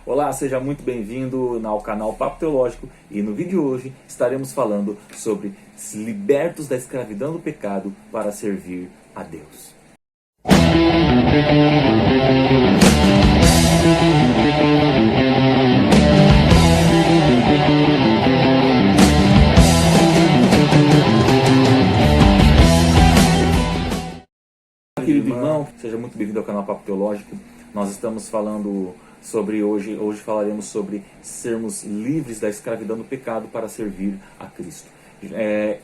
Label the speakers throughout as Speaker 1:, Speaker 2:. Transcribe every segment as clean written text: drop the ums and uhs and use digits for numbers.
Speaker 1: Olá, seja muito bem-vindo ao canal Papo Teológico e no vídeo de hoje estaremos falando sobre libertos da escravidão do pecado para servir a Deus. Querido irmão, seja muito bem-vindo ao canal Papo Teológico. Nós estamos falando sobre hoje falaremos sobre sermos livres da escravidão do pecado para servir a Cristo.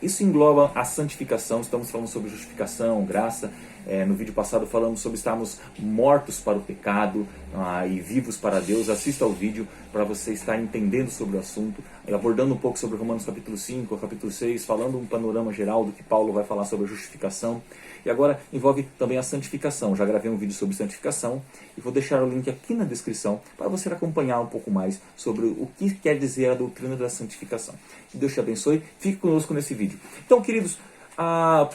Speaker 1: Isso engloba a santificação, estamos falando sobre justificação, graça. No vídeo passado falamos sobre estarmos mortos para o pecado e vivos para Deus. Assista ao vídeo para você estar entendendo sobre o assunto, abordando um pouco sobre Romanos capítulo 5, capítulo 6, falando um panorama geral do que Paulo vai falar sobre a justificação. E agora envolve também a santificação. Já gravei um vídeo sobre santificação e vou deixar o link aqui na descrição para você acompanhar um pouco mais sobre o que quer dizer a doutrina da santificação. Que Deus te abençoe, fique conosco nesse vídeo. Então, queridos,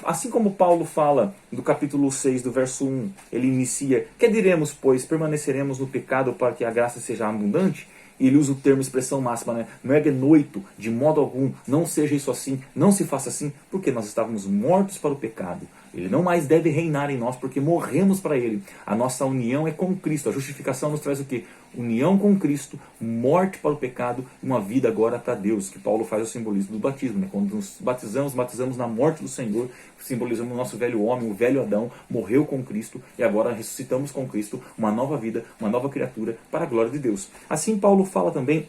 Speaker 1: assim como Paulo fala do capítulo 6, do verso 1, ele inicia: que diremos, pois, permaneceremos no pecado para que a graça seja abundante? E ele usa o termo expressão máxima, né? Não é noito, de modo algum, não seja isso assim, não se faça assim, porque nós estávamos mortos para o pecado. Ele não mais deve reinar em nós, porque morremos para ele. A nossa união é com Cristo. A justificação nos traz o quê? União com Cristo, morte para o pecado, uma vida agora para Deus, que Paulo faz o simbolismo do batismo, né? Quando nos batizamos na morte do Senhor, simbolizamos o nosso velho homem, o velho Adão, morreu com Cristo e agora ressuscitamos com Cristo, uma nova vida, uma nova criatura para a glória de Deus. Assim Paulo fala também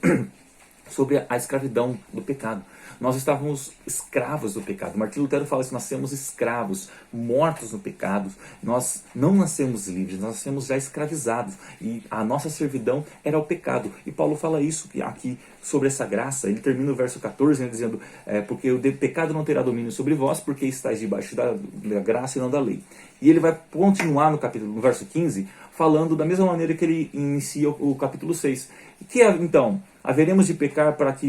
Speaker 1: sobre a escravidão do pecado. Nós estávamos escravos do pecado. Martim Lutero fala isso: nascemos escravos, mortos no pecado. Nós não nascemos livres, nós nascemos já escravizados. E a nossa servidão era o pecado. E Paulo fala isso aqui sobre essa graça. Ele termina o verso 14, né, dizendo: porque o pecado não terá domínio sobre vós, porque estáis debaixo da graça e não da lei. E ele vai continuar no verso 15, falando da mesma maneira que ele inicia o capítulo 6. Que então, haveremos de pecar porque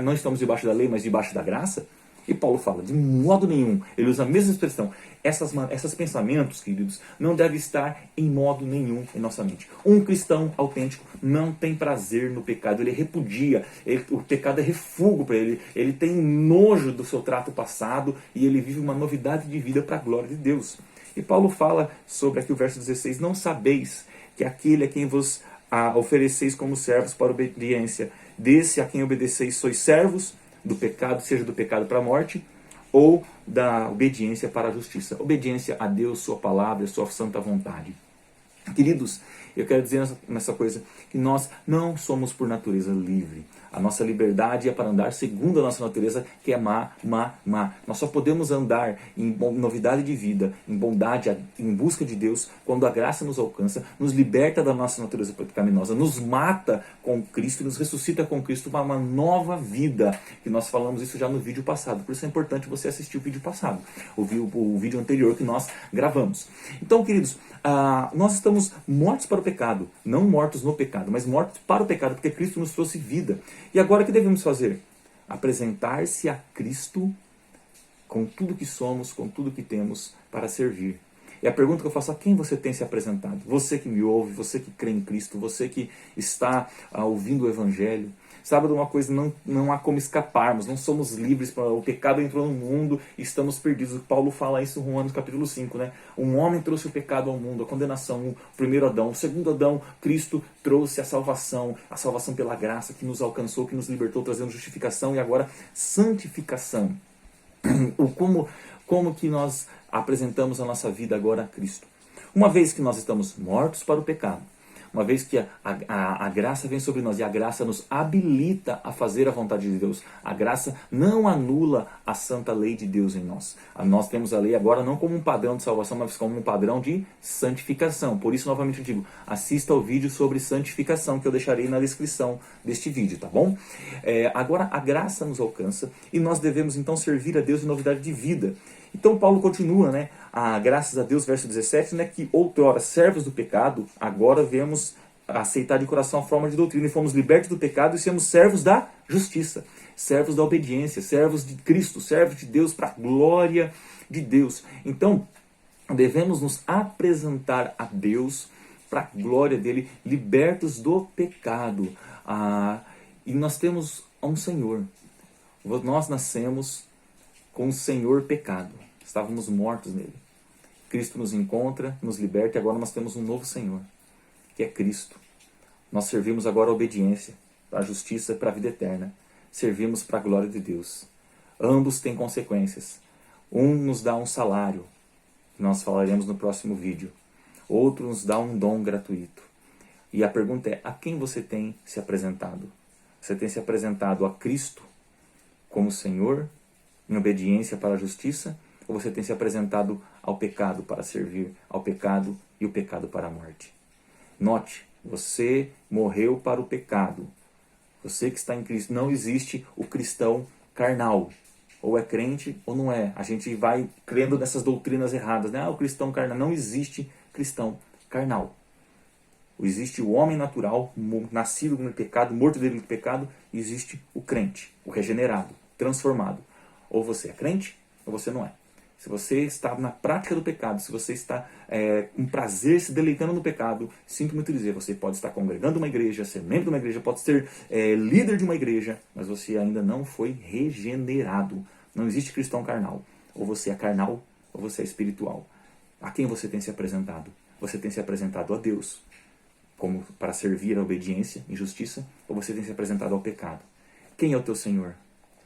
Speaker 1: não estamos debaixo da lei, mas debaixo da graça? E Paulo fala: de modo nenhum. Ele usa a mesma expressão. Esses pensamentos, queridos, não devem estar em modo nenhum em nossa mente. Um cristão autêntico não tem prazer no pecado, ele repudia, o pecado é refúgio para ele, ele tem nojo do seu trato passado e ele vive uma novidade de vida para a glória de Deus. E Paulo fala sobre aqui o verso 16: não sabeis que aquele a quem vos ofereceis como servos para obediência, desse a quem obedeceis sois servos do pecado, seja do pecado para a morte, ou da obediência para a justiça. Obediência a Deus, sua palavra, sua santa vontade. Queridos, eu quero dizer nessa coisa que nós não somos por natureza livre. A nossa liberdade é para andar segundo a nossa natureza, que é má. Nós só podemos andar em novidade de vida, em bondade, em busca de Deus, quando a graça nos alcança, nos liberta da nossa natureza pecaminosa, nos mata com Cristo e nos ressuscita com Cristo para uma nova vida. E nós falamos isso já no vídeo passado, por isso é importante você assistir o vídeo passado, o vídeo anterior que nós gravamos. Então, queridos, nós estamos mortos para o pecado, não mortos no pecado, mas mortos para o pecado, porque Cristo nos trouxe vida. E agora o que devemos fazer? Apresentar-se a Cristo com tudo que somos, com tudo que temos, para servir. E a pergunta que eu faço: a quem você tem se apresentado? Você que me ouve, você que crê em Cristo, você que está ouvindo o Evangelho. Sabe de uma coisa, não há como escaparmos, não somos livres, o pecado entrou no mundo e estamos perdidos. Paulo fala isso em Romanos capítulo 5, né? Um homem trouxe o pecado ao mundo, a condenação, o primeiro Adão. O segundo Adão, Cristo, trouxe a salvação pela graça que nos alcançou, que nos libertou, trazendo justificação e agora santificação. Como que nós apresentamos a nossa vida agora a Cristo? Uma vez que nós estamos mortos para o pecado, uma vez que a graça vem sobre nós e a graça nos habilita a fazer a vontade de Deus, a graça não anula a santa lei de Deus em nós. Nós temos a lei agora não como um padrão de salvação, mas como um padrão de santificação. Por isso, novamente eu digo, assista ao vídeo sobre santificação, que eu deixarei na descrição deste vídeo, tá bom? Agora a graça nos alcança e nós devemos então servir a Deus em novidade de vida. Então Paulo continua, né? Graças a Deus, verso 17, né? Que outrora servos do pecado, agora viemos aceitar de coração a forma de doutrina e fomos libertos do pecado e somos servos da justiça, servos da obediência, servos de Cristo, servos de Deus para a glória de Deus. Então, devemos nos apresentar a Deus para a glória dele, libertos do pecado. E nós temos um Senhor. Nós nascemos com o Senhor pecado. Estávamos mortos nele. Cristo nos encontra, nos liberta, e agora nós temos um novo Senhor, que é Cristo. Nós servimos agora a obediência, para a justiça e para a vida eterna. Servimos para a glória de Deus. Ambos têm consequências. Um nos dá um salário, que nós falaremos no próximo vídeo. Outro nos dá um dom gratuito. E a pergunta é, a quem você tem se apresentado? Você tem se apresentado a Cristo como Senhor, em obediência para a justiça? Ou você tem se apresentado ao pecado para servir ao pecado e o pecado para a morte? Note, você morreu para o pecado. Você que está em Cristo. Não existe o cristão carnal. Ou é crente ou não é. A gente vai crendo nessas doutrinas erradas, né? O cristão carnal. Não existe cristão carnal. Existe o homem natural, nascido no pecado, morto dele no pecado, e existe o crente, o regenerado, transformado. Ou você é crente ou você não é. Se você está na prática do pecado, se você está com prazer se deleitando no pecado, sinto muito dizer, você pode estar congregando uma igreja, ser membro de uma igreja, pode ser líder de uma igreja, mas você ainda não foi regenerado. Não existe cristão carnal. Ou você é carnal, ou você é espiritual. A quem você tem se apresentado? Você tem se apresentado a Deus, como para servir a obediência e justiça, ou você tem se apresentado ao pecado? Quem é o teu Senhor?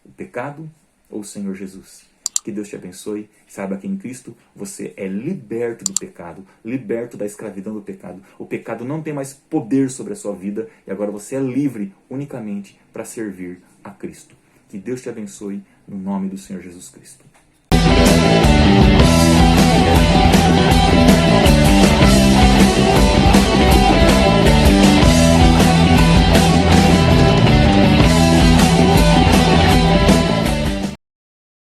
Speaker 1: O pecado ou o Senhor Jesus? Que Deus te abençoe. Saiba que em Cristo você é liberto do pecado, liberto da escravidão do pecado. O pecado não tem mais poder sobre a sua vida e agora você é livre unicamente para servir a Cristo. Que Deus te abençoe no nome do Senhor Jesus Cristo.